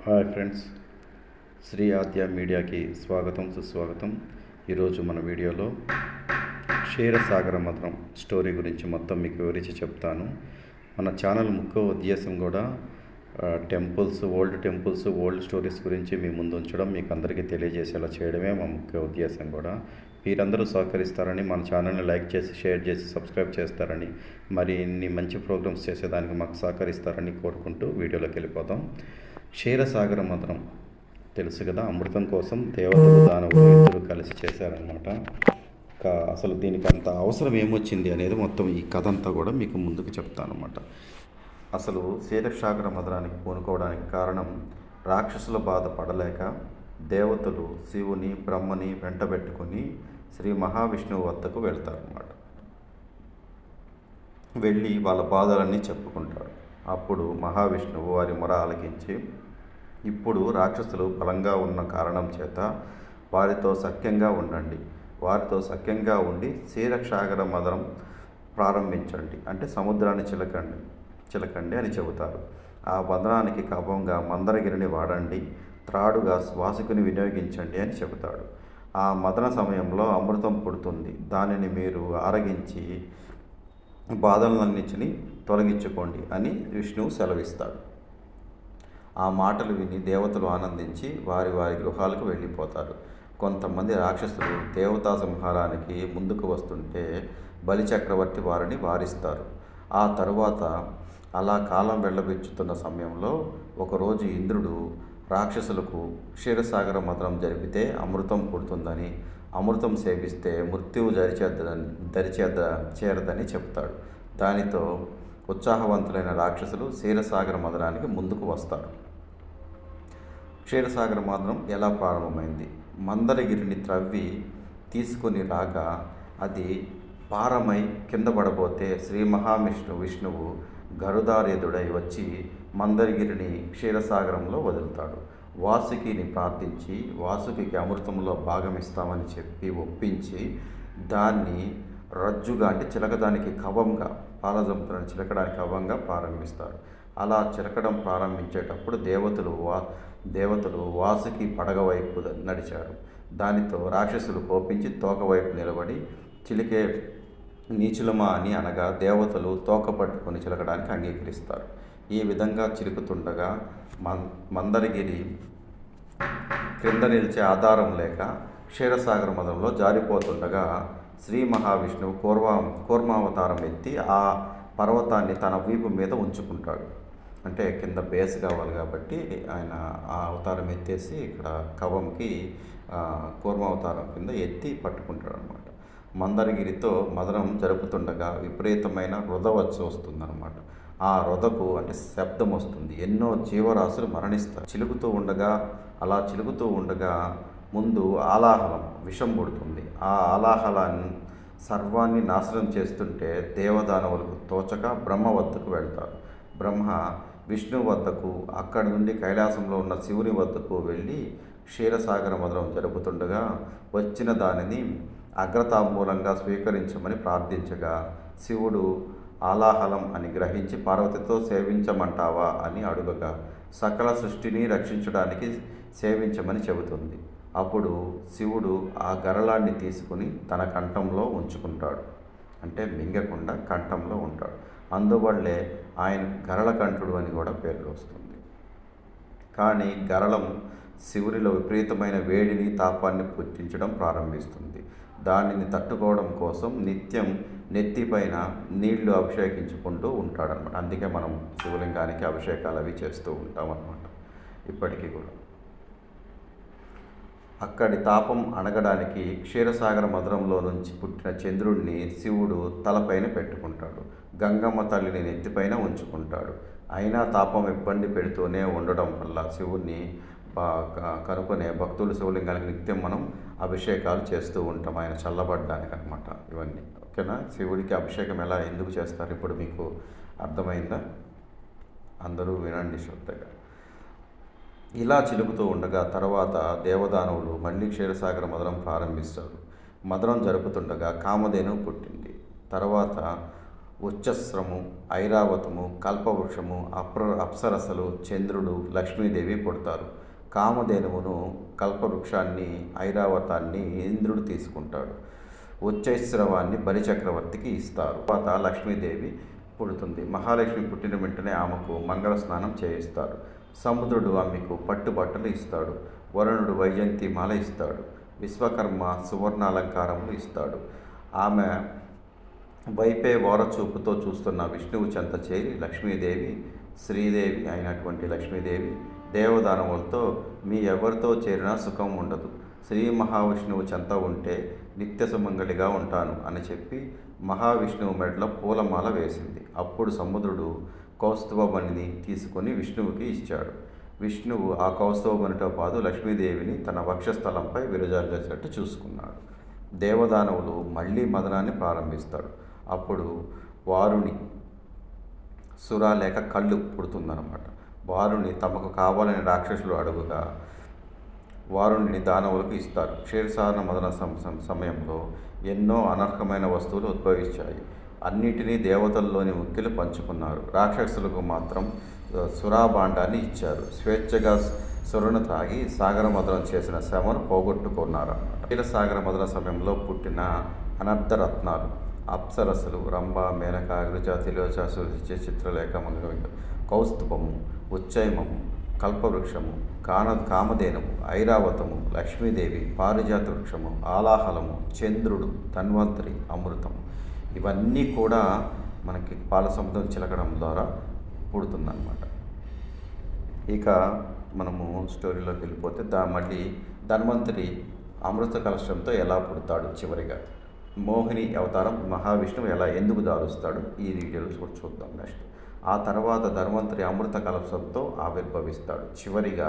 Hi friends, Shri ఆద్య మీడియాకి స్వాగతం సుస్వాగతం. ఈరోజు మన వీడియోలో క్షీరసాగర మథనం స్టోరీ గురించి మొత్తం మీకు వివరించి చెప్తాను. మన ఛానల్ ముఖ్య ఉద్దేశం కూడా టెంపుల్స్, ఓల్డ్ స్టోరీస్ గురించి మీ ముందు ఉంచడం, మీకు అందరికీ తెలియజేసేలా చేయడమే మా ముఖ్య ఉద్దేశం కూడా. మీరందరూ సహకరిస్తారని, మన ఛానల్ని లైక్ చేసి, షేర్ చేసి, సబ్స్క్రైబ్ చేస్తారని, మరి ఇన్ని మంచి ప్రోగ్రామ్స్ చేసేదానికి మాకు సహకరిస్తారని కోరుకుంటూ వీడియోలోకి వెళ్ళిపోతాం. క్షీరసాగర మథనం తెలుసు కదా, అమృతం కోసం దేవతలు దానవులు ఇద్దరు కలిసి చేశారనమాట. అసలు దీనికి అంత అవసరం ఏమొచ్చింది అనేది మొత్తం ఈ కథ అంతా కూడా మీకు ముందుకు చెప్తాను అనమాట. అసలు క్షీరసాగర మథనానికి పూనుకోవడానికి కారణం, రాక్షసుల బాధ పడలేక దేవతలు శివుని, బ్రహ్మని వెంటబెట్టుకుని శ్రీ మహావిష్ణువు వద్దకు వెళ్తారన్నమాట. వెళ్ళి వాళ్ళ బాధలన్నీ చెప్పుకుంటారు. అప్పుడు మహావిష్ణువు వారి మొర ఆలకించి, ఇప్పుడు రాక్షసులు బలంగా ఉన్న కారణం చేత వారితో సఖ్యంగా ఉండండి, వారితో సఖ్యంగా ఉండి క్షీరసాగర మథనం ప్రారంభించండి, అంటే సముద్రాన్ని చిలకండి అని చెబుతారు. ఆ మథనానికి కవంగా మందరగిరిని వాడండి, త్రాడుగా వాసుకుని వినియోగించండి అని చెబుతాడు. ఆ మథన సమయంలో అమృతం పుడుతుంది, దానిని మీరు ఆరగించి బాధలన్నింటినీ తొలగించుకోండి అని విష్ణువు సెలవిస్తాడు. ఆ మాటలు విని దేవతలు ఆనందించి వారి వారి గృహాలకు వెళ్ళిపోతారు. కొంతమంది రాక్షసులు దేవతా సంహారానికి ముందుకు వస్తుంటే బలిచక్రవర్తి వారిని వారిస్తారు. ఆ తరువాత అలా కాలం వెళ్ళబెచ్చుతున్న సమయంలో ఒకరోజు ఇంద్రుడు రాక్షసులకు క్షీరసాగర మథనం జరిపితే అమృతం పుడుతుందని, అమృతం సేవిస్తే మృత్యువు చేరదని చెప్తాడు. దానితో ఉత్సాహవంతులైన రాక్షసులు క్షీరసాగర మథనానికి ముందుకు వస్తారు. క్షీరసాగర మథనం ఎలా ప్రారంభమైంది? మందరగిరిని త్రవ్వి తీసుకుని రాగా అది పారమై కింద పడబోతే శ్రీ విష్ణువు గరుడారూఢుడై వచ్చి మందరగిరిని క్షీరసాగరంలో వదులుతాడు. వాసుకిని ప్రార్థించి వాసుకి అమృతంలో భాగమిస్తామని చెప్పి ఒప్పించి దాన్ని రజ్జుగా, అంటే చిలకడానికి కవంగా, పాలజంపులను చిలకడానికి కవంగా ప్రారంభిస్తారు. అలా చిలకడం ప్రారంభించేటప్పుడు దేవతలు వాసుకి పడగ వైపు నడిచారు. దానితో రాక్షసులు కోపించి తోక వైపు నిలబడి చిలికే నీచులమా అని అనగా దేవతలు తోక పట్టుకొని చిలకడానికి అంగీకరిస్తారు. ఈ విధంగా చిలుకుతుండగా మందరగిరి క్రింద నిలిచే ఆధారం లేక క్షీరసాగర మథనంలో జారిపోతుండగా శ్రీ మహావిష్ణువు కూర్మావతారం ఎత్తి ఆ పర్వతాన్ని తన వీపు మీద ఉంచుకుంటాడు. అంటే కింద బేస్ కావాలి కాబట్టి ఆయన ఆ అవతారం ఎత్తేసి ఇక్కడ కవంకి కూర్మావతారం కింద ఎత్తి పట్టుకుంటాడు అనమాట. మందరగిరితో మథనం జరుపుతుండగా విపరీతమైన వృధ వచ్చి వస్తుందన్నమాట. ఆ వృధకు అంటే శబ్దం వస్తుంది. ఎన్నో జీవరాశులు మరణిస్తారు. చిలుకుతూ ఉండగా ముందు ఆలాహలం విషం పుడుతుంది. ఆ ఆలాహలాన్ని సర్వాన్ని నాశనం చేస్తుంటే దేవదానవులకు తోచక బ్రహ్మ వద్దకు వెళ్తారు. బ్రహ్మ విష్ణువు వద్దకు, అక్కడి నుండి కైలాసంలో ఉన్న శివుని వద్దకు వెళ్ళి క్షీరసాగర మథనం జరుపుతుండగా వచ్చిన దానిని అగ్రతాంబూలంగా స్వీకరించమని ప్రార్థించగా శివుడు ఆలాహలం అని గ్రహించి పార్వతితో సేవించమంటావా అని అడుగగా సకల సృష్టిని రక్షించడానికి సేవించమని చెబుతుంది. అప్పుడు శివుడు ఆ గరళాన్ని తీసుకుని తన కంఠంలో ఉంచుకుంటాడు, అంటే మింగకుండా కంఠంలో ఉంటాడు. అందువల్లే ఆయన గరళకంఠుడు అని కూడా పేరు వస్తుంది. కానీ గరళం శివునిలో విపరీతమైన వేడిని, తాపాన్ని పుట్టించడం ప్రారంభిస్తుంది. దానిని తట్టుకోవడం కోసం నిత్యం నెత్తిపైన నీళ్లు అభిషేకించుకుంటూ ఉంటాడనమాట. అందుకే మనం శివలింగానికి అభిషేకాలు అవి చేస్తూ ఉంటామన్నమాట ఇప్పటికీ కూడా. అక్కడి తాపం అణగడానికి క్షీరసాగర మథనంలో నుంచి పుట్టిన చంద్రుడిని శివుడు తలపైన పెట్టుకుంటాడు. గంగమ్మ తల్లిని నెత్తిపైన ఉంచుకుంటాడు. అయినా తాపం ఇబ్బంది పెడుతూనే ఉండడం వల్ల శివుణ్ణి కనుక్కునే భక్తులు శివలింగానికి నిత్యం మనం అభిషేకాలు చేస్తూ ఉంటాం, ఆయన చల్లబడ్డానికి అనమాట. ఇవన్నీ ఓకేనా. శివుడికి అభిషేకం ఎందుకు చేస్తారు ఇప్పుడు మీకు అర్థమైందా? అందరూ వినండి శ్రద్ధగా. ఇలా చిలుకుతూ ఉండగా తర్వాత దేవదానవులు మళ్ళీ క్షీరసాగర మథనం ప్రారంభిస్తారు. మథనం జరుపుతుండగా కామధేను పుట్టింది. తర్వాత ఉచ్చస్రము, ఐరావతము, కల్పవృక్షము, అప్సరసలు, చంద్రుడు, లక్ష్మీదేవి పుడతారు. కామధేనువును, కల్పవృక్షాన్ని, ఐరావతాన్ని ఇంద్రుడు తీసుకుంటాడు. ఉచ్చైశ్రవాన్ని బలిచక్రవర్తికి ఇస్తారు. తర్వాత లక్ష్మీదేవి పుడుతుంది. మహాలక్ష్మి పుట్టిన వెంటనే ఆమెకు మంగళ స్నానం చేయిస్తారు. సముద్రుడు ఆమెకు పట్టుబట్టలు ఇస్తాడు. వరుణుడు వైజయంతిమాల ఇస్తాడు. విశ్వకర్మ సువర్ణ అలంకారములు ఇస్తాడు. ఆమె వైపే ఓరచూపుతో చూస్తున్న విష్ణువు చెంత చేరి లక్ష్మీదేవి, శ్రీదేవి అయినటువంటి లక్ష్మీదేవి దేవదానవులతో మీ ఎవరితో చేరినా సుఖం ఉండదు, శ్రీ మహావిష్ణువు చెంత ఉంటే నిత్య సుమంగళిగా ఉంటాను అని చెప్పి మహావిష్ణువు మెడలో పూలమాల వేసింది. అప్పుడు సముద్రుడు కౌస్తుభమణిని తీసుకొని విష్ణువుకి ఇచ్చాడు. విష్ణువు ఆ కౌస్తుభమణితో పాటు లక్ష్మీదేవిని తన వక్షస్థలంపై విరాజిల్లేటట్టు చూసుకున్నాడు. దేవదానవులు మళ్ళీ మదనాన్ని ప్రారంభిస్తాడు. అప్పుడు వారుని సుర లేక కళ్ళు పుడుతుందన్నమాట. వారుని తమకు కావాలని రాక్షసులు అడుగుగా వారుని దానవులకు ఇస్తారు. క్షీరసాగర మదన సమయంలో ఎన్నో అనర్హమైన వస్తువులు ఉద్భవించాయి. అన్నిటినీ దేవతల్లోని ముఖ్యులు పంచుకున్నారు. రాక్షసులకు మాత్రం సురాభాండాన్ని ఇచ్చారు. స్వేచ్ఛగా సురను త్రాగి సాగర మదనం చేసిన శ్రమను పోగొట్టుకున్నారన్నమాట. క్షీరసాగర మదన సమయంలో పుట్టిన అనర్ధరత్నాలు అప్సరసలు రంభ, మేనక, అగ్రజ, తిలోచ, సురుచి, చిత్రలేఖ, కౌస్తుభము, ఉచ్చైమము, కల్పవృక్షము, కామధేనువు, ఐరావతము, లక్ష్మీదేవి, పారిజాత వృక్షము, ఆలాహలము, చంద్రుడు, ధన్వంతరి, అమృతము ఇవన్నీ కూడా మనకి పాలసముద్రం చిలకడం ద్వారా పుడుతుందన్నమాట. ఇక మనము స్టోరీలోకి వెళ్ళిపోతే మళ్ళీ ధన్వంతరి అమృత కలశంతో ఎలా పుడతాడు, చివరిగా మోహిని అవతారం మహావిష్ణువు ఎందుకు దారుస్తాడు ఈ వీడియోలో చూద్దాం నెక్స్ట్. ఆ తర్వాత ధన్వంతరి అమృత కలశంతో ఆవిర్భవిస్తాడు. చివరిగా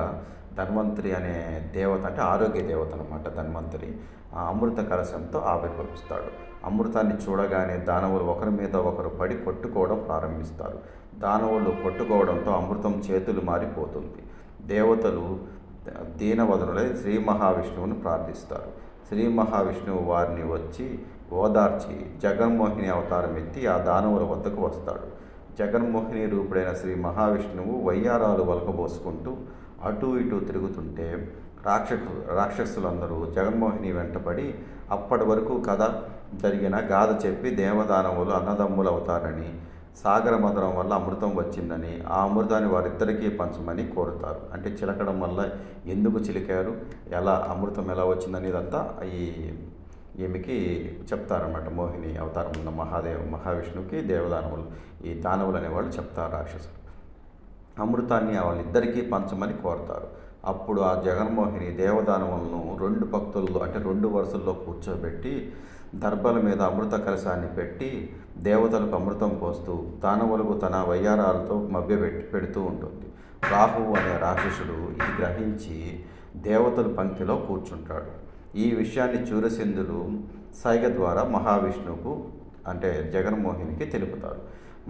ధన్వంతరి అనే దేవత అంటే ఆరోగ్య దేవత అన్నమాట. ధన్వంతరి ఆ అమృత కలశంతో ఆవిర్భవిస్తాడు. అమృతాన్ని చూడగానే దానవులు ఒకరి మీద ఒకరు పడి కొట్టుకోవడం ప్రారంభిస్తారు. దానవులు కొట్టుకోవడంతో అమృతం చేతులు మారిపోతుంది. దేవతలు దీనవదనులై శ్రీ మహావిష్ణువును ప్రార్థిస్తారు. శ్రీ మహావిష్ణువు వారిని వచ్చి ఓదార్చి జగన్మోహిని అవతారం ఎత్తి ఆ దానవుల వద్దకు వస్తాడు. జగన్మోహిని రూపుడైన శ్రీ మహావిష్ణువు వయ్యారాలు వలకబోసుకుంటూ అటూ ఇటూ తిరుగుతుంటే రాక్షసులందరూ జగన్మోహిని వెంటపడి అప్పటి వరకు కథ జరిగిన గాథ చెప్పి దేవదానవులు అన్నదమ్ములు అవుతారని, సాగర మదనం వల్ల అమృతం వచ్చిందని, ఆ అమృతాన్ని వారిద్దరికీ పంచమని కోరుతారు. అంటే చిలకడం వల్ల ఎందుకు చిలికారు, అమృతం ఎలా వచ్చిందని ఇదంతా ఈమెకి చెప్తారన్నమాట. మోహిని అవతారం ఉన్న మహావిష్ణువుకి దేవదానవులు ఈ దానవులు అనేవాళ్ళు చెప్తారు. రాక్షసులు అమృతాన్ని వాళ్ళిద్దరికీ పంచమని కోరుతారు. అప్పుడు ఆ జగన్మోహిని దేవదానవులను 2 భక్తుల్లో అంటే 2 వరుసల్లో కూర్చోబెట్టి దర్భల మీద అమృత కలశాన్ని పెట్టి దేవతలకు అమృతం పోస్తూ దానవులకు తన వయ్యారాలతో పెడుతూ ఉంటుంది. రాహువు అనే రాక్షసుడు ఇది గ్రహించి దేవతల పంక్తిలో కూర్చుంటాడు. ఈ విషయాన్ని చూరసింధులు సైగ ద్వారా మహావిష్ణువుకు అంటే జగన్మోహినికి తెలుపుతాడు.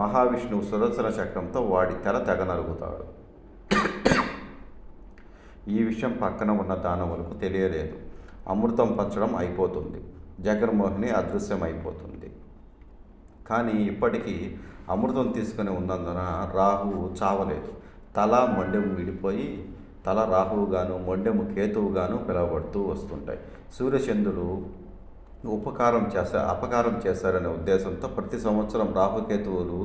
మహావిష్ణువు సుదర్శన చక్రంతో వాడి తెగ నరుగుతాడు. ఈ విషయం పక్కన ఉన్న దానవులకు తెలియలేదు. అమృతం పంచడం అయిపోతుంది. జగన్మోహిని అదృశ్యమైపోతుంది. కానీ ఇప్పటికీ అమృతం తీసుకుని ఉన్నందున రాహువు చావలేదు. తల మొండెము విడిపోయి తల రాహువుగాను మొండెము కేతువుగాను పిలువబడుతూ వస్తుంటాయి. సూర్యచంద్రులు అపకారం చేశారనే ఉద్దేశంతో ప్రతి సంవత్సరం రాహుకేతువులు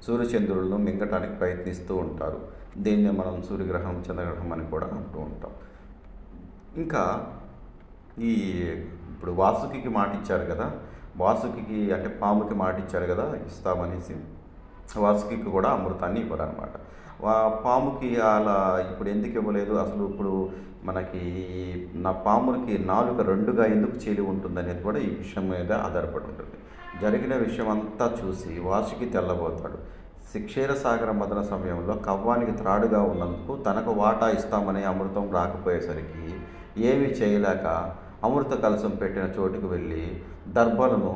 సూర్యచంద్రులను మింగటానికి ప్రయత్నిస్తూ ఉంటారు. దీన్ని మనం సూర్యగ్రహణం, చంద్రగ్రహణం అని కూడా అంటూ ఉంటాం. ఇంకా ఇప్పుడు వాసుకి మాట ఇచ్చారు కదా, వాసుకి అంటే పాముకి మాట ఇచ్చారు కదా ఇస్తామనేసి, వాసుకి కూడా అమృతాన్ని ఇవ్వరనమాట. పాముకి అలా ఇప్పుడు ఎందుకు ఇవ్వలేదు, అసలు ఇప్పుడు మనకి నా పాములకి నాలుక 2గా ఎందుకు చీలి ఉంటుంది అనేది కూడా ఈ విషయం మీద ఆధారపడి ఉంటుంది. జరిగిన విషయం అంతా చూసి వాసుకి తెల్లబోతాడు. క్షీరసాగర మదన సమయంలో కవ్వానికి త్రాడుగా ఉన్నందుకు తనకు వాటా ఇస్తామని అమృతం రాకపోయేసరికి ఏమీ చేయలేక అమృత కలశం పెట్టిన చోటుకు వెళ్ళి దర్భలను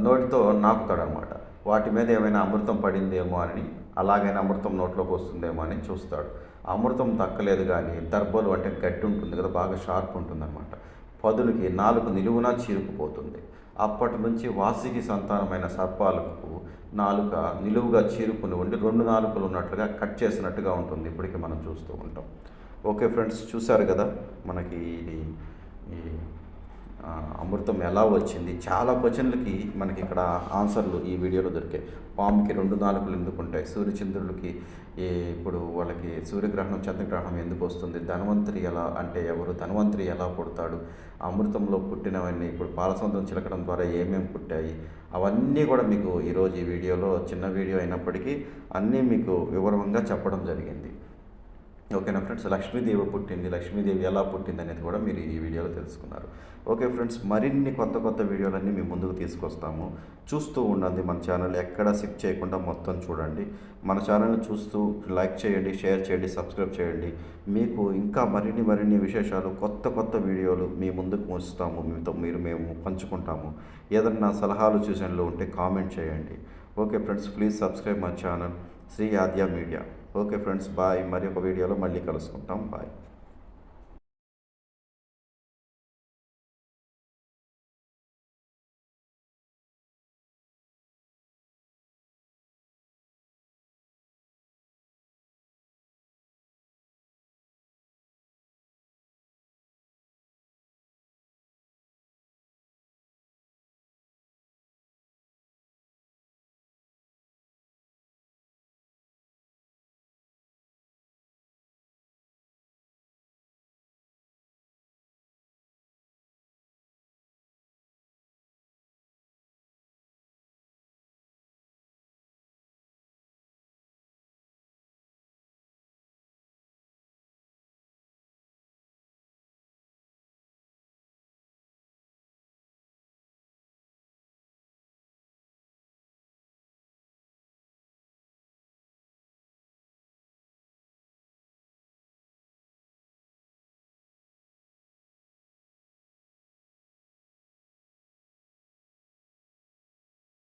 నోటితో నాకుతాడనమాట. వాటి మీద ఏమైనా అమృతం పడిందేమో అని, అలాగైనా అమృతం నోట్లోకి వస్తుందేమో అని చూస్తాడు. అమృతం దక్కలేదు. కానీ దర్భలు అంటే గట్టి ఉంటుంది కదా, బాగా షార్ప్ ఉంటుందన్నమాట. పదులకి నాలుగు నిలువునా చీరుకుపోతుంది. అప్పటి నుంచి వాసికి సంతానమైన సర్పాలకు నాలుక నిలువుగా చీరుకుని ఉండి 2 నాలుకలు ఉన్నట్లుగా కట్ చేసినట్టుగా ఉంటుంది. ఇప్పటికీ మనం చూస్తూ ఉంటాం. ఓకే ఫ్రెండ్స్, చూశారు కదా మనకి ఇది ఈ అమృతం ఎలా వచ్చింది. చాలా క్వశ్చన్లకి మనకి ఇక్కడ ఆన్సర్లు ఈ వీడియోలో దొరికాయి. పాముకి 2 నాలుకలు ఎందుకు ఉంటాయి, సూర్యచంద్రులకి ఇప్పుడు వాళ్ళకి సూర్యగ్రహణం చంద్రగ్రహణం ఎందుకు వస్తుంది, ధన్వంతరి ఎలా అంటే ఎవరు, ధన్వంతరి ఎలా పుడతాడు, అమృతంలో పుట్టినవన్నీ ఇప్పుడు పాలసముద్రం చిలకడం ద్వారా ఏమేమి పుట్టాయి, అవన్నీ కూడా మీకు ఈరోజు ఈ వీడియోలో చిన్న వీడియో అయినప్పటికీ అన్నీ మీకు వివరంగా చెప్పడం జరిగింది. ఓకేనా ఫ్రెండ్స్, లక్ష్మీదేవి పుట్టింది, లక్ష్మీదేవి ఎలా పుట్టింది అనేది కూడా మీరు ఈ వీడియోలో తెలుసుకున్నారు. ఓకే ఫ్రెండ్స్, మరిన్ని కొత్త వీడియోలన్నీ మీ ముందుకు తీసుకొస్తాము. చూస్తూ ఉండండి మన ఛానల్, ఎక్కడ స్కిప్ చేయకుండా మొత్తం చూడండి. మన ఛానల్ని చూస్తూ లైక్ చేయండి, షేర్ చేయండి, సబ్స్క్రైబ్ చేయండి. మీకు ఇంకా మరిన్ని విశేషాలు కొత్త వీడియోలు మీ ముందుకు ఉంచుతాము, మేము పంచుకుంటాము. ఏదన్నా సలహాలు సూచనలు ఉంటే కామెంట్ చేయండి. Okay friends, please subscribe my channel Shri Aadya media. Okay friends, bye. మరి ఒక వీడియోలో మళ్ళీ కలుసుకుంటాం. బాయ్.